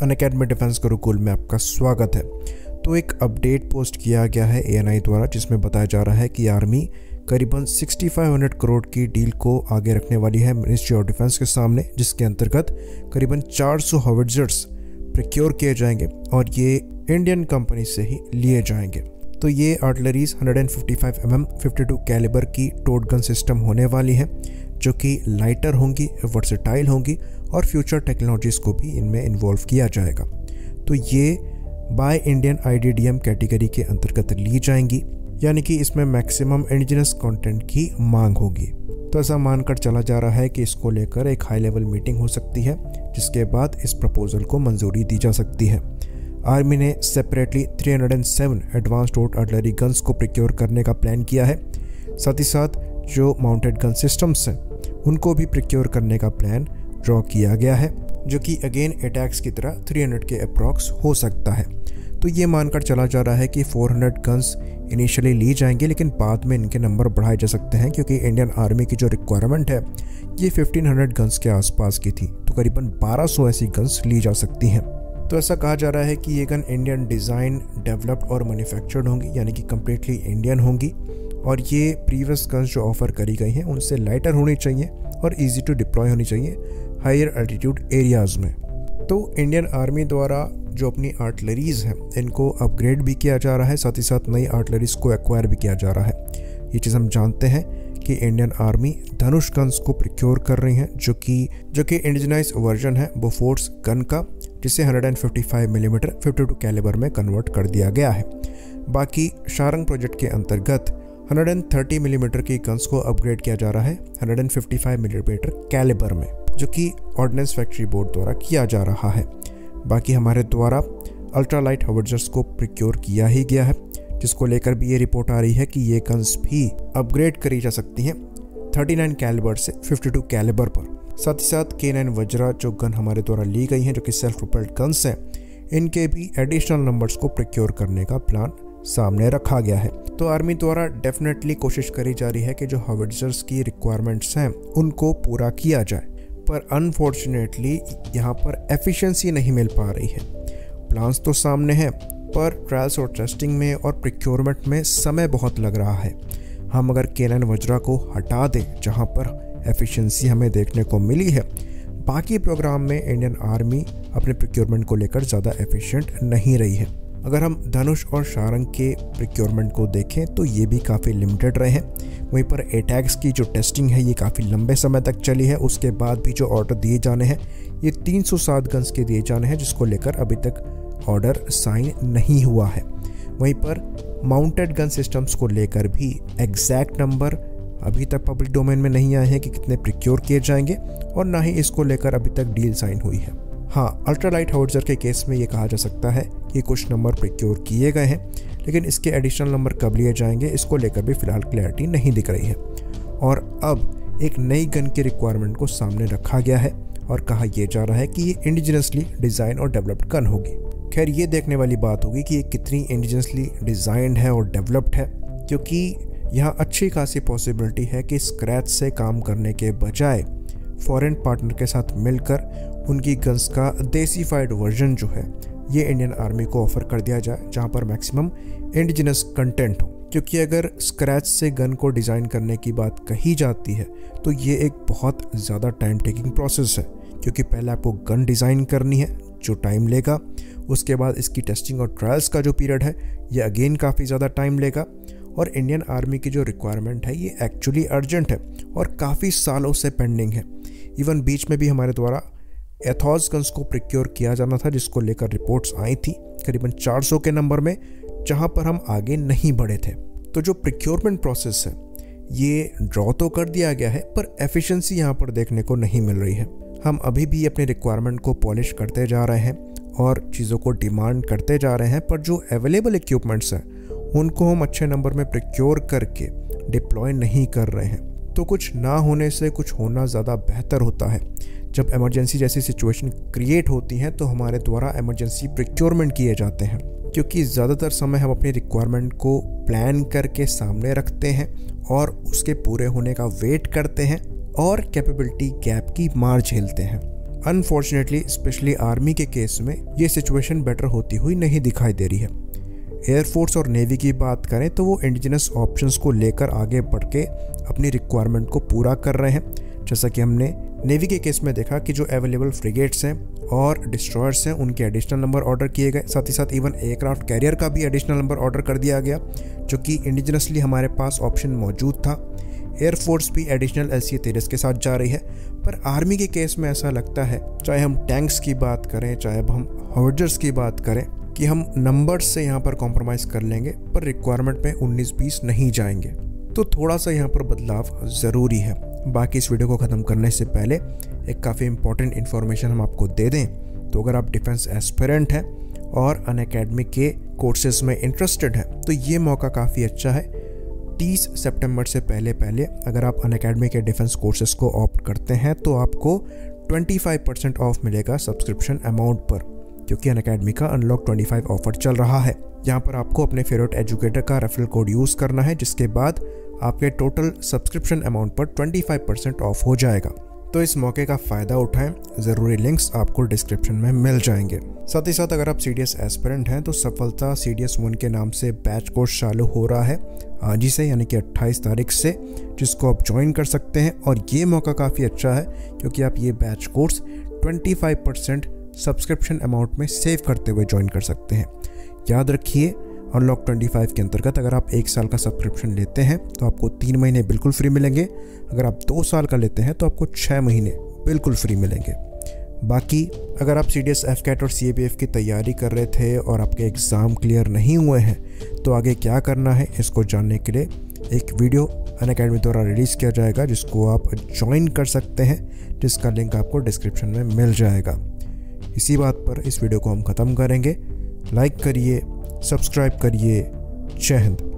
Unacademy defence Gurukul में आपका स्वागत है। तो एक अपडेट पोस्ट किया गया है ANI द्वारा, जिसमें बताया जा रहा है कि आर्मी करीबन 6500 करोड़ की डील को आगे रखने वाली है मिनिस्ट्री ऑफ डिफेंस के सामने, जिसके अंतर्गत करीबन 400 हॉविट्जर्स प्रोक्योर किए जाएंगे और ये इंडियन कंपनी से ही लिए जाएंगे। तो ये आर्टिलरीज 155 mm 52 कैलिबर की टोट गन सिस्टम होने वाली है, जो कि लाइटर होंगी, वर्सेटाइल होंगी और फ्यूचर टेक्नोलॉजीज़ को भी इनमें इन्वॉल्व किया जाएगा। तो ये बाय इंडियन IDDM कैटेगरी के अंतर्गत ली जाएंगी, यानी कि इसमें मैक्सिमम इंडिजिनस कंटेंट की मांग होगी। तो ऐसा मानकर चला जा रहा है कि इसको लेकर एक हाई लेवल मीटिंग हो सकती है, जिसके बाद इस प्रपोजल को मंजूरी दी जा सकती है। आर्मी ने सेपरेटली 307 एडवांस टोट आर्टिलरी गन्स को प्रोक्योर करने का प्लान किया है। साथ ही साथ जो माउंटेड गन सिस्टम्स हैं उनको भी प्रोक्योर करने का प्लान ड्रॉ किया गया है, जो कि अगेन अटैक्स की तरह 300 के अप्रॉक्स हो सकता है। तो ये मानकर चला जा रहा है कि 400 गन्स इनिशियली ली जाएंगे, लेकिन बाद में इनके नंबर बढ़ाए जा सकते हैं, क्योंकि इंडियन आर्मी की जो रिक्वायरमेंट है ये 1500 गन्स के आसपास की थी। तो करीबन 1200 ऐसी गन्स ली जा सकती हैं। तो ऐसा कहा जा रहा है कि ये गन इंडियन डिज़ाइन, डेवलप्ड और मैन्युफैक्चर्ड होंगी, यानी कि कम्प्लीटली इंडियन होंगी। और ये प्रीवियस गन्स जो ऑफर करी गई हैं उनसे लाइटर होनी चाहिए और इजी टू डिप्लॉय होनी चाहिए हायर एल्टीट्यूड एरियाज़ में। तो इंडियन आर्मी द्वारा जो अपनी आर्टिलरीज़ हैं इनको अपग्रेड भी किया जा रहा है, साथ ही साथ नई आर्टिलरीज़ को एक्वायर भी किया जा रहा है। ये चीज़ हम जानते हैं कि इंडियन आर्मी धनुष गन्स को प्रोक्योर कर रही हैं, जो कि इंडिजिनाइज वर्जन है बोफोर्स गन का, जिसे 155 mm 52 कैलिबर में कन्वर्ट कर दिया गया है। बाकी शारंग प्रोजेक्ट के अंतर्गत 130 mm की गन्स को अपग्रेड किया जा रहा है 155 mm कैलिबर में, जो कि ऑर्डिनेंस फैक्ट्री बोर्ड द्वारा किया जा रहा है। बाकी हमारे द्वारा अल्ट्रा लाइट हॉविट्जर्स को प्रोक्योर किया ही गया है, जिसको लेकर भी ये रिपोर्ट आ रही है कि ये गन्स भी अपग्रेड करी जा सकती हैं 39 कैलिबर से 52 कैलिबर पर। साथ ही साथ K9 वज्रा जो गन हमारे द्वारा ली गई हैं, जो कि सेल्फ प्रोपेल्ड गन्स हैं, इनके भी एडिशनल नंबर्स को प्रोक्योर करने का प्लान सामने रखा गया है। तो आर्मी द्वारा डेफिनेटली कोशिश करी जा रही है कि जो हॉविट्जर्स की रिक्वायरमेंट्स हैं उनको पूरा किया जाए, पर अनफॉर्चुनेटली यहाँ पर एफिशिएंसी नहीं मिल पा रही है। प्लान्स तो सामने हैं, पर ट्रायल्स और टेस्टिंग में और प्रोक्योरमेंट में समय बहुत लग रहा है। हम अगर K9 वज्रा को हटा दें, जहाँ पर एफिशिएंसी हमें देखने को मिली है, बाकी प्रोग्राम में इंडियन आर्मी अपने प्रोक्योरमेंट को लेकर ज़्यादा एफिशिएंट नहीं रही है। अगर हम धनुष और शारंग के प्रोक्योरमेंट को देखें तो ये भी काफ़ी लिमिटेड रहे हैं। वहीं पर एटैक्स की जो टेस्टिंग है ये काफ़ी लंबे समय तक चली है। उसके बाद भी जो ऑर्डर दिए जाने हैं ये 307 गन्स के दिए जाने हैं, जिसको लेकर अभी तक ऑर्डर साइन नहीं हुआ है। वहीं पर माउंटेड गन सिस्टम्स को लेकर भी एग्जैक्ट नंबर अभी तक पब्लिक डोमेन में नहीं आए हैं कि कितने प्रोक्योर किए जाएंगे, और ना ही इसको लेकर अभी तक डील साइन हुई है। हाँ, अल्ट्रा लाइट हॉविट्जर के केस में ये कहा जा सकता है कि कुछ नंबर प्रोक्योर किए गए हैं, लेकिन इसके एडिशनल नंबर कब लिए जाएंगे इसको लेकर भी फिलहाल क्लैरिटी नहीं दिख रही है। और अब एक नई गन की रिक्वायरमेंट को सामने रखा गया है और कहा यह जा रहा है कि ये इंडिजिनसली डिज़ाइन और डेवलप्ड गन होगी। खैर, ये देखने वाली बात होगी कि ये कितनी इंडिजिनसली डिज़ाइंड है और डेवलप्ड है, क्योंकि यहाँ अच्छी खासी पॉसिबिलिटी है कि स्क्रैच से काम करने के बजाय फॉरेन पार्टनर के साथ मिलकर उनकी गन्स का देसीफाइड वर्जन जो है ये इंडियन आर्मी को ऑफर कर दिया जाए, जहाँ पर मैक्सिमम इंडिजिनस कंटेंट हो। क्योंकि अगर स्क्रैच से गन को डिज़ाइन करने की बात कही जाती है तो ये एक बहुत ज़्यादा टाइम टेकिंग प्रोसेस है, क्योंकि पहले आपको गन डिज़ाइन करनी है जो टाइम लेगा, उसके बाद इसकी टेस्टिंग और ट्रायल्स का जो पीरियड है ये अगेन काफ़ी ज़्यादा टाइम लेगा। और इंडियन आर्मी की जो रिक्वायरमेंट है ये एक्चुअली अर्जेंट है और काफ़ी सालों से पेंडिंग है। इवन बीच में भी हमारे द्वारा एथॉस गन्स को प्रोक्योर किया जाना था, जिसको लेकर रिपोर्ट्स आई थी करीबन 400 के नंबर में, जहां पर हम आगे नहीं बढ़े थे। तो जो प्रोक्योरमेंट प्रोसेस है ये ड्रॉ तो कर दिया गया है, पर एफिशिएंसी यहां पर देखने को नहीं मिल रही है। हम अभी भी अपनी रिक्वायरमेंट को पॉलिश करते जा रहे हैं और चीज़ों को डिमांड करते जा रहे हैं, पर जो अवेलेबल इक्विपमेंट्स हैं उनको हम अच्छे नंबर में प्रोक्योर करके डिप्लॉय नहीं कर रहे हैं। तो कुछ ना होने से कुछ होना ज़्यादा बेहतर होता है। जब इमरजेंसी जैसी सिचुएशन क्रिएट होती हैं तो हमारे द्वारा इमरजेंसी प्रोक्योरमेंट किए जाते हैं, क्योंकि ज़्यादातर समय हम अपनी रिक्वायरमेंट को प्लान करके सामने रखते हैं और उसके पूरे होने का वेट करते हैं और कैपेबिलिटी गैप की मार झेलते हैं। अनफॉर्चुनेटली स्पेशली आर्मी के केस में ये सिचुएशन बेटर होती हुई नहीं दिखाई दे रही है। एयरफोर्स और नेवी की बात करें तो वो इंडिजिनस ऑप्शंस को लेकर आगे बढ़ के अपनी रिक्वायरमेंट को पूरा कर रहे हैं। जैसा कि हमने नेवी के केस में देखा कि जो अवेलेबल फ्रिगेट्स हैं और डिस्ट्रॉयर्स हैं उनके एडिशनल नंबर ऑर्डर किए गए, साथ ही साथ इवन एयरक्राफ्ट कैरियर का भी एडिशनल नंबर ऑर्डर कर दिया गया, जो कि इंडिजिनसली हमारे पास ऑप्शन मौजूद था। एयरफोर्स भी एडिशनल LCA तेजस के साथ जा रही है। पर आर्मी के केस में ऐसा लगता है, चाहे हम टैंक्स की बात करें, चाहे हम हॉर्जर्स की बात करें, कि हम नंबर्स से यहाँ पर कॉम्प्रोमाइज़ कर लेंगे पर रिक्वायरमेंट में 19-20 नहीं जाएंगे। तो थोड़ा सा यहाँ पर बदलाव ज़रूरी है। बाकी इस वीडियो को ख़त्म करने से पहले एक काफ़ी इंपॉर्टेंट इन्फॉर्मेशन हम आपको दे दें। तो अगर आप डिफेंस एस्पिरेंट हैं और अनअकैडमी के कोर्सेज में इंटरेस्टेड हैं तो ये मौका काफ़ी अच्छा है। 30 सितंबर से पहले अगर आप अनअकैडमी के डिफेंस कोर्सेज को ऑप्ट करते हैं तो आपको 25% ऑफ मिलेगा सब्सक्रिप्शन अमाउंट पर, क्योंकि अनअकैडमी का अनलॉक 25 ऑफर चल रहा है। यहाँ पर आपको अपने फेवरेट एजुकेटर का रेफरल कोड यूज़ करना है, जिसके बाद आपके टोटल सब्सक्रिप्शन अमाउंट पर 25% ऑफ हो जाएगा। तो इस मौके का फ़ायदा उठाएं। ज़रूरी लिंक्स आपको डिस्क्रिप्शन में मिल जाएंगे। साथ ही साथ अगर आप CDS एस्पिरेंट हैं तो सफलता CDS 1 के नाम से बैच कोर्स चालू हो रहा है आज ही से, यानी कि 28 तारीख से, जिसको आप ज्वाइन कर सकते हैं। और ये मौका काफ़ी अच्छा है क्योंकि आप ये बैच कोर्स 25% सब्सक्रिप्शन अमाउंट में सेव करते हुए ज्वाइन कर सकते हैं। याद रखिए, अनलॉक 25 के अंतर्गत अगर आप 1 साल का सब्सक्रिप्शन लेते हैं तो आपको 3 महीने बिल्कुल फ्री मिलेंगे। अगर आप 2 साल का लेते हैं तो आपको 6 महीने बिल्कुल फ्री मिलेंगे। बाकी अगर आप CDS FCAT और CABF की तैयारी कर रहे थे और आपके एग्ज़ाम क्लियर नहीं हुए हैं तो आगे क्या करना है, इसको जानने के लिए एक वीडियो अनअकैडमी द्वारा रिलीज़ किया जाएगा, जिसको आप ज्वाइन कर सकते हैं, जिसका लिंक आपको डिस्क्रिप्शन में मिल जाएगा। इसी बात पर इस वीडियो को हम ख़त्म करेंगे। लाइक करिए, सब्सक्राइब करिए। जय हिंद।